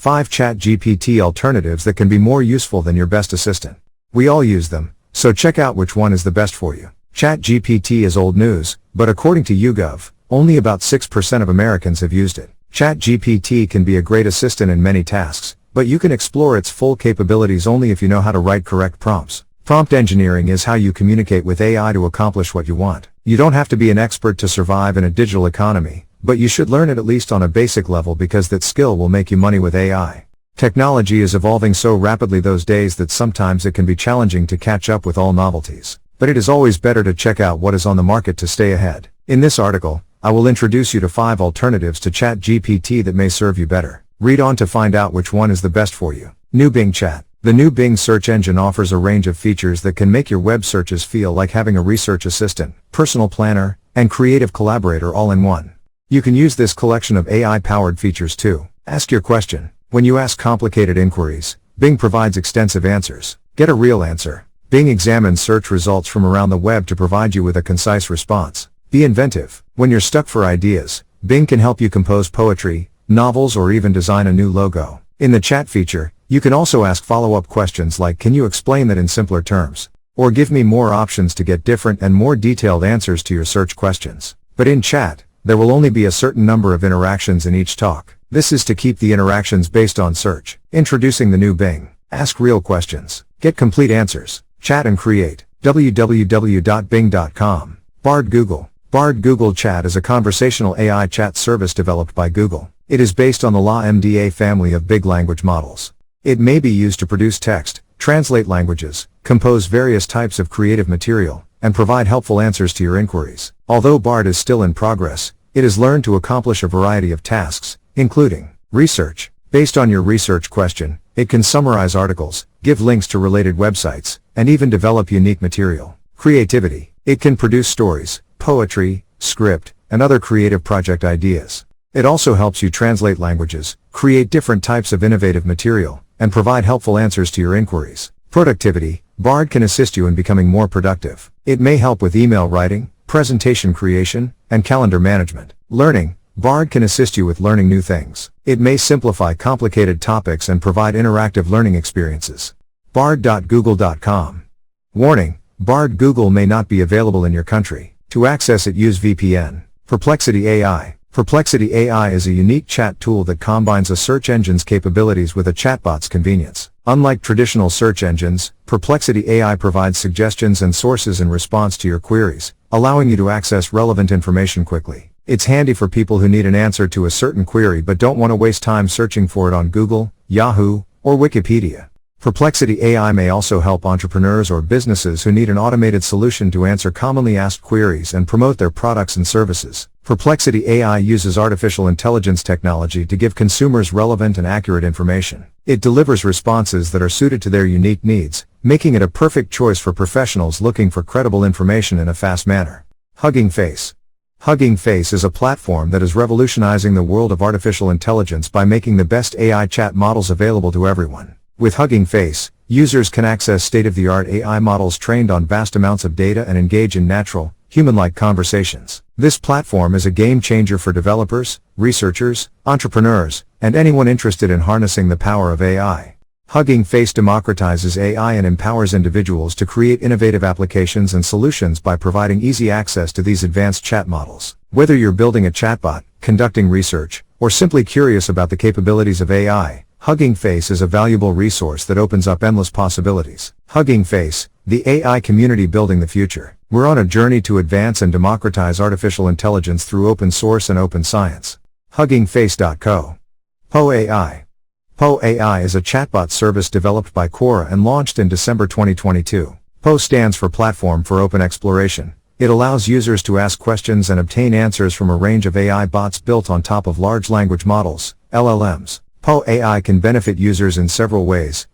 5 ChatGPT alternatives that can be more useful than your best assistant. We all use them, so check out which one is the best for you. ChatGPT is old news, but according to YouGov, only about 6% of Americans have used it. ChatGPT can be a great assistant in many tasks, but you can explore its full capabilities only if you know how to write correct prompts. Prompt engineering is how you communicate with AI to accomplish what you want. You don't have to be an expert to survive in a digital economy, but you should learn it at least on a basic level because that skill will make you money with AI. Technology is evolving so rapidly those days that sometimes it can be challenging to catch up with all novelties. But it is always better to check out what is on the market to stay ahead. In this article, I will introduce you to 5 alternatives to ChatGPT that may serve you better. Read on to find out which one is the best for you. New Bing Chat. The new Bing search engine offers a range of features that can make your web searches feel like having a research assistant, personal planner, and creative collaborator all in one. You can use this collection of AI-powered features to ask your question. When you ask complicated inquiries, Bing provides extensive answers. Get a real answer. Bing examines search results from around the web to provide you with a concise response. Be inventive. When you're stuck for ideas, Bing can help you compose poetry, novels, or even design a new logo. In the chat feature, you can also ask follow-up questions like, "Can you explain that in simpler terms?" Or "Give me more options" to get different and more detailed answers to your search questions. But in chat, there will only be a certain number of interactions in each talk. This is to keep the interactions based on search. Introducing the new Bing. Ask real questions. Get complete answers. Chat and create. www.bing.com. Bard Google. Bard Google Chat is a conversational AI chat service developed by Google. It is based on the LaMDA family of big language models. It may be used to produce text, translate languages, compose various types of creative material, and provide helpful answers to your inquiries. Although Bard is still in progress, it has learned to accomplish a variety of tasks, including research. Based on your research question, it can summarize articles, give links to related websites, and even develop unique material. Creativity. It can produce stories, poetry, script, and other creative project ideas. It also helps you translate languages, create different types of innovative material, and provide helpful answers to your inquiries. Productivity. Bard can assist you in becoming more productive. It may help with email writing, presentation creation, and calendar management. Learning. Bard can assist you with learning new things. It may simplify complicated topics and provide interactive learning experiences. Bard.google.com. Warning: Bard Google may not be available in your country. To access it, use VPN. Perplexity AI. Perplexity AI is a unique chat tool that combines a search engine's capabilities with a chatbot's convenience. Unlike traditional search engines, Perplexity AI provides suggestions and sources in response to your queries, allowing you to access relevant information quickly. It's handy for people who need an answer to a certain query but don't want to waste time searching for it on Google, Yahoo, or Wikipedia. Perplexity AI may also help entrepreneurs or businesses who need an automated solution to answer commonly asked queries and promote their products and services. Perplexity AI uses artificial intelligence technology to give consumers relevant and accurate information. It delivers responses that are suited to their unique needs, making it a perfect choice for professionals looking for credible information in a fast manner. Hugging Face. Hugging Face is a platform that is revolutionizing the world of artificial intelligence by making the best AI chat models available to everyone. With Hugging Face, users can access state-of-the-art AI models trained on vast amounts of data and engage in natural, human-like conversations. This platform is a game changer for developers, researchers, entrepreneurs, and anyone interested in harnessing the power of AI. Hugging Face democratizes AI and empowers individuals to create innovative applications and solutions by providing easy access to these advanced chat models. Whether you're building a chatbot, conducting research, or simply curious about the capabilities of AI, Hugging Face is a valuable resource that opens up endless possibilities. Hugging Face, the AI community building the future. We're on a journey to advance and democratize artificial intelligence through open source and open science. HuggingFace.co. Poe AI. Poe AI is a chatbot service developed by Quora and launched in December 2022. Poe stands for Platform for Open Exploration. It allows users to ask questions and obtain answers from a range of AI bots built on top of large language models, LLMs. Poe AI can benefit users in several ways,